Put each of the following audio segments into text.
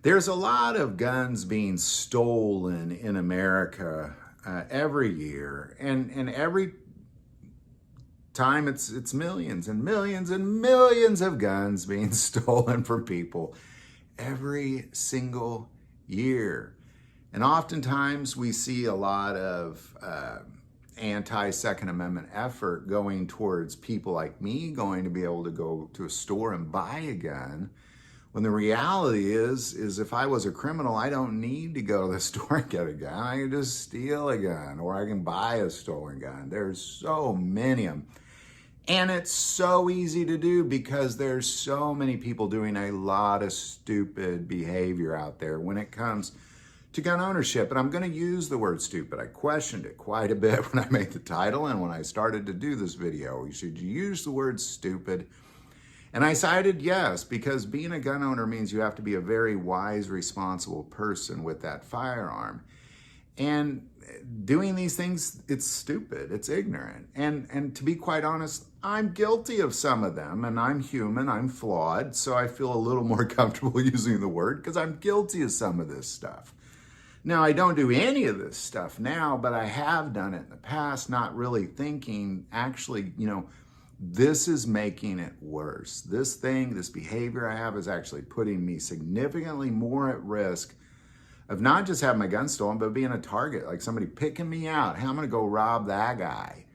There's a lot of guns being stolen in America every year, and every time it's millions and millions and millions of guns being stolen from people every single year. And oftentimes we see a lot of anti-Second Amendment effort going towards people like me going to be able to go to a store and buy a gun, when the reality is if I was a criminal, I don't need to go to the store and get a gun. I can just steal a gun, or I can buy a stolen gun. There's so many of them. And it's so easy to do because there's so many people doing a lot of stupid behavior out there when it comes to gun ownership. And I'm going to use the word stupid. I questioned it quite a bit when I made the title and when I started to do this video. Should you use the word stupid? And I decided yes, because being a gun owner means you have to be a very wise, responsible person with that firearm. And doing these things, it's stupid, it's ignorant. And to be quite honest, I'm guilty of some of them, and I'm human, I'm flawed, so I feel a little more comfortable using the word because I'm guilty of some of this stuff. Now, I don't do any of this stuff now, but I have done it in the past, not really thinking, actually, this is making it worse. This behavior I have is actually putting me significantly more at risk of not just having my gun stolen, but being a target, like somebody picking me out. Hey, I'm gonna go rob that guy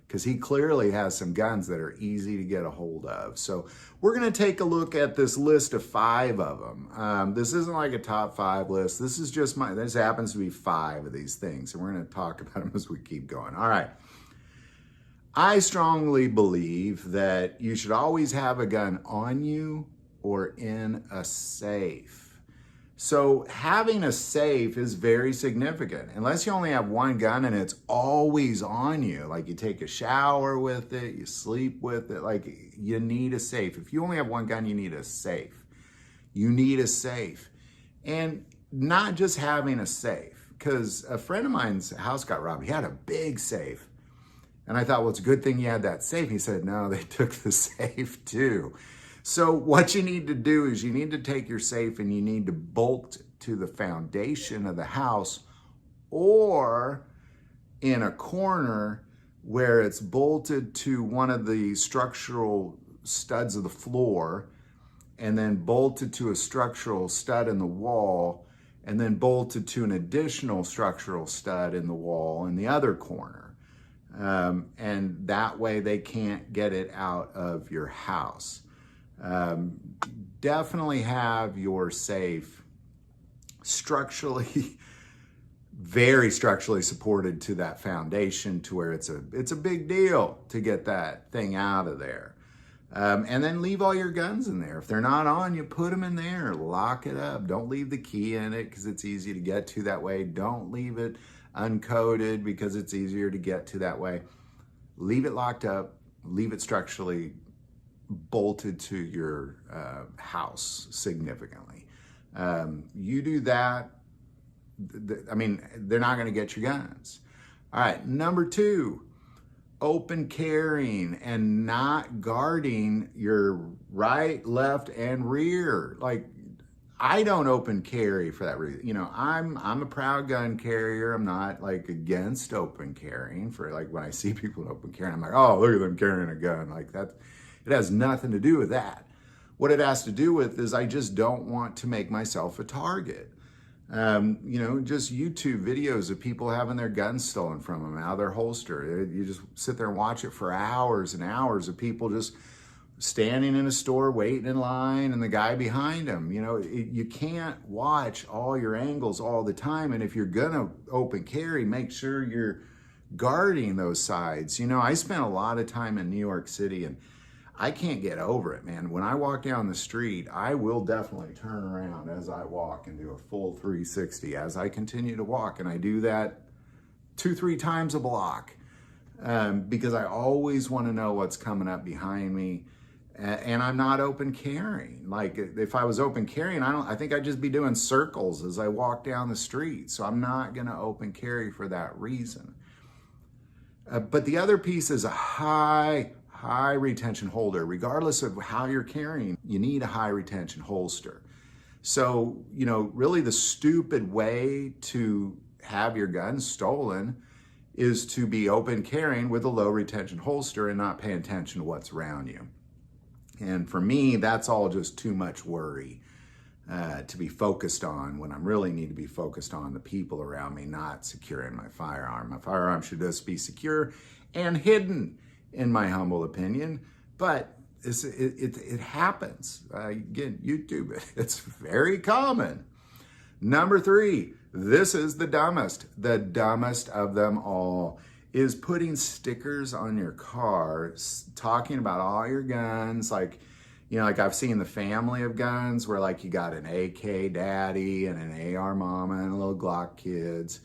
because he clearly has some guns that are easy to get a hold of. So we're gonna take a look at this list of 5 of them. This isn't like a top 5 list. This is just this happens to be 5 of these things. And we're gonna talk about them as we keep going. All right. I strongly believe that you should always have a gun on you or in a safe. So having a safe is very significant. Unless you only have one gun and it's always on you, like you take a shower with it, you sleep with it, like you need a safe. If you only have one gun, you need a safe. You need a safe. And not just having a safe, because a friend of mine's house got robbed. He had a big safe. And I thought, well, it's a good thing you had that safe. He said, no, they took the safe too. So what you need to do is you need to take your safe and you need to bolt to the foundation of the house or in a corner where it's bolted to one of the structural studs of the floor and then bolted to a structural stud in the wall and then bolted to an additional structural stud in the wall in the other corner. And that way they can't get it out of your house. Definitely have your safe structurally, very structurally supported to that foundation to where it's a big deal to get that thing out of there. And then leave all your guns in there. If they're not on, you put them in there, lock it up. Don't leave the key in it because it's easy to get to that way. Don't leave it uncoded because it's easier to get to that way. Leave it locked up, leave it structurally bolted to your house significantly. You do that, they're not gonna get your guns. All right, number 2, open carrying and not guarding your right, left, and rear. Like, I don't open carry for that reason. I'm a proud gun carrier. I'm not like against open carrying. For like when I see people open carrying, I'm like, oh, look at them carrying a gun. Like that, it has nothing to do with that. What it has to do with is I just don't want to make myself a target. Just YouTube videos of people having their guns stolen from them out of their holster. You just sit there and watch it for hours and hours of people just standing in a store, waiting in line, and the guy behind him. You can't watch all your angles all the time. And if you're gonna open carry, make sure you're guarding those sides. I spent a lot of time in New York City and I can't get over it, man. When I walk down the street, I will definitely turn around as I walk and do a full 360 as I continue to walk. And I do that 2-3 times a block because I always want to know what's coming up behind me. And I'm not open carrying. Like if I was open carrying, I think I'd just be doing circles as I walk down the street. So I'm not gonna open carry for that reason. But the other piece is a high retention holder. Regardless of how you're carrying, you need a high retention holster. So, really the stupid way to have your gun stolen is to be open carrying with a low retention holster and not pay attention to what's around you. And for me, that's all just too much worry to be focused on when I really need to be focused on the people around me, not securing my firearm. My firearm should just be secure and hidden, in my humble opinion. But it happens. Again, YouTube, it's very common. Number 3, this is the dumbest of them all, is putting stickers on your car, talking about all your guns, like I've seen the family of guns where like you got an AK daddy and an AR mama and a little Glock kids,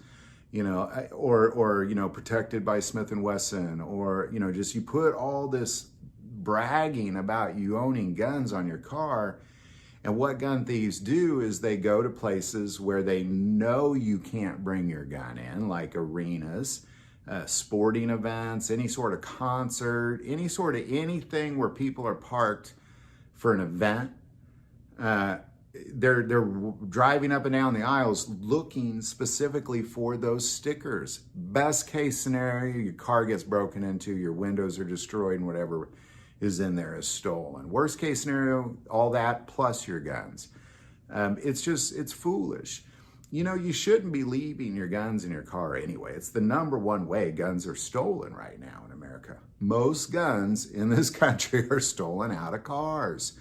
or protected by Smith & Wesson, or, just you put all this bragging about you owning guns on your car. And what gun thieves do is they go to places where they know you can't bring your gun in, like arenas, sporting events, any sort of concert, any sort of anything where people are parked for an event. They're driving up and down the aisles looking specifically for those stickers. Best case scenario, your car gets broken into, your windows are destroyed, and whatever is in there is stolen. Worst case scenario, all that plus your guns. It's foolish. You shouldn't be leaving your guns in your car anyway. It's the number one way guns are stolen right now in America. Most guns in this country are stolen out of cars.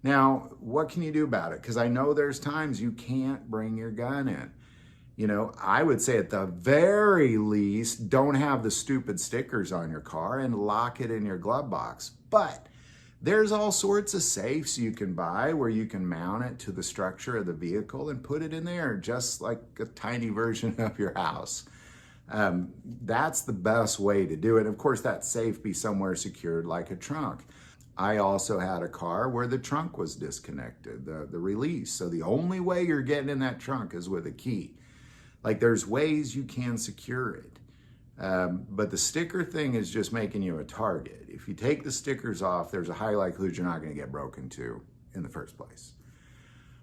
Now, what can you do about it? Because I know there's times you can't bring your gun in. I would say at the very least, don't have the stupid stickers on your car and lock it in your glove box. But there's all sorts of safes you can buy where you can mount it to the structure of the vehicle and put it in there, just like a tiny version of your house. That's the best way to do it. Of course, that safe be somewhere secured like a trunk. I also had a car where the trunk was disconnected, the release. So the only way you're getting in that trunk is with a key. Like there's ways you can secure it. But the sticker thing is just making you a target. If you take the stickers off, there's a high likelihood you're not going to get broken into in the first place.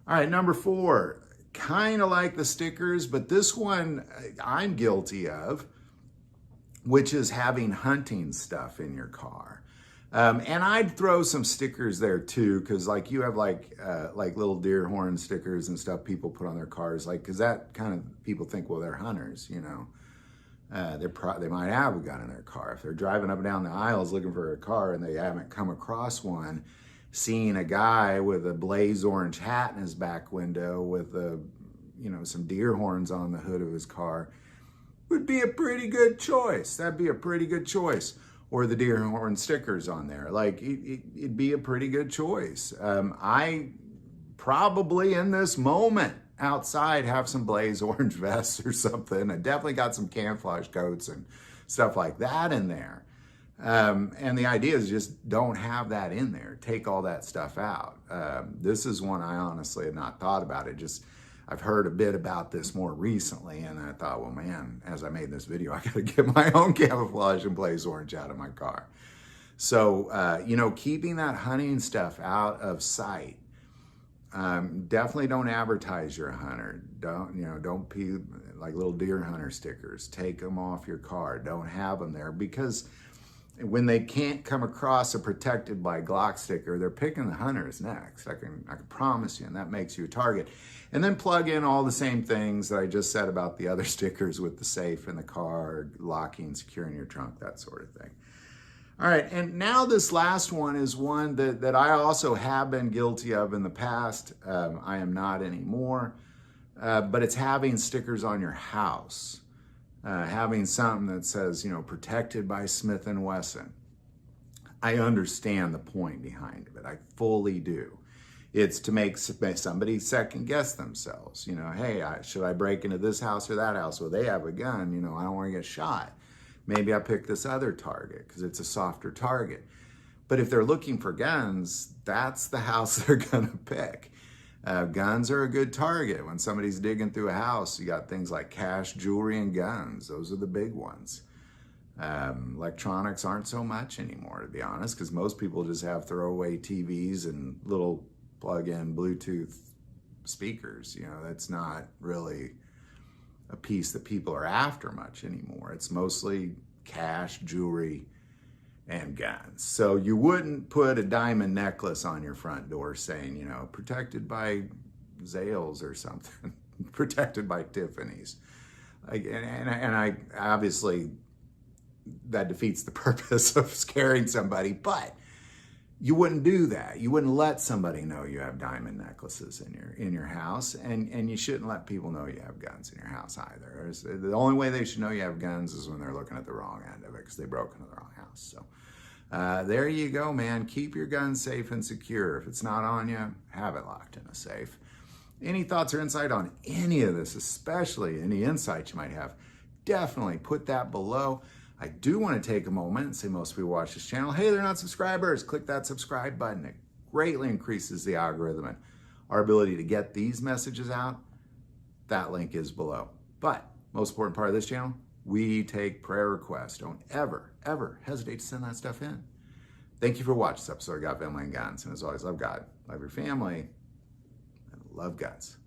All right, number 4, kind of like the stickers, but this one I'm guilty of, which is having hunting stuff in your car. And I'd throw some stickers there too, because like you have like little deer horn stickers and stuff people put on their cars, like because that kind of people think, well, they're hunters, they might have a gun in their car. If they're driving up and down the aisles looking for a car and they haven't come across one, seeing a guy with a blaze orange hat in his back window with some deer horns on the hood of his car would be a pretty good choice. That'd be a pretty good choice. Or the deer horn stickers on there. Like it'd be a pretty good choice. I probably in this moment outside have some blaze orange vests or something. I definitely got some camouflage coats and stuff like that in there. And the idea is just don't have that in there. Take all that stuff out. This is one I honestly had not thought about. I've heard a bit about this more recently, and I thought, well, man, as I made this video, I got to get my own camouflage and blaze orange out of my car. So, keeping that hunting stuff out of sight. Definitely don't advertise you're a hunter. Don't be like little deer hunter stickers. Take them off your car. Don't have them there, because when they can't come across a protected by Glock sticker, they're picking the hunters next. I can promise you, and that makes you a target. And then plug in all the same things that I just said about the other stickers with the safe in the car, locking, securing your trunk, that sort of thing. All right, and now this last one is one that I also have been guilty of in the past. I am not anymore, but it's having stickers on your house. Having something that says, protected by Smith & Wesson. I understand the point behind it. I fully do. It's to make somebody second guess themselves. Hey, should I break into this house or that house? Well, they have a gun. I don't want to get shot. Maybe I pick this other target because it's a softer target. But if they're looking for guns, that's the house they're going to pick. Guns are a good target. When somebody's digging through a house, you got things like cash, jewelry, and guns. Those are the big ones. Electronics aren't so much anymore, to be honest, because most people just have throwaway TVs and little plug-in Bluetooth speakers. That's not really a piece that people are after much anymore. It's mostly cash, jewelry, and guns. So you wouldn't put a diamond necklace on your front door saying, protected by Zales or something, protected by Tiffany's. And I obviously, that defeats the purpose of scaring somebody, but you wouldn't do that. You wouldn't let somebody know you have diamond necklaces in your house, and you shouldn't let people know you have guns in your house either. The only way they should know you have guns is when they're looking at the wrong end of it, because they broke into the wrong house. So there you go, man. Keep your guns safe and secure. If it's not on you, have it locked in a safe. Any thoughts or insight on any of this, especially any insights you might have, definitely put that below. I do want to take a moment and say most people watch this channel, hey, they're not subscribers. Click that subscribe button. It greatly increases the algorithm and our ability to get these messages out. That link is below. But most important part of this channel, we take prayer requests. Don't ever, ever hesitate to send that stuff in. Thank you for watching this episode of God, Family, and Guns. And as always, love God, love your family, and love guns.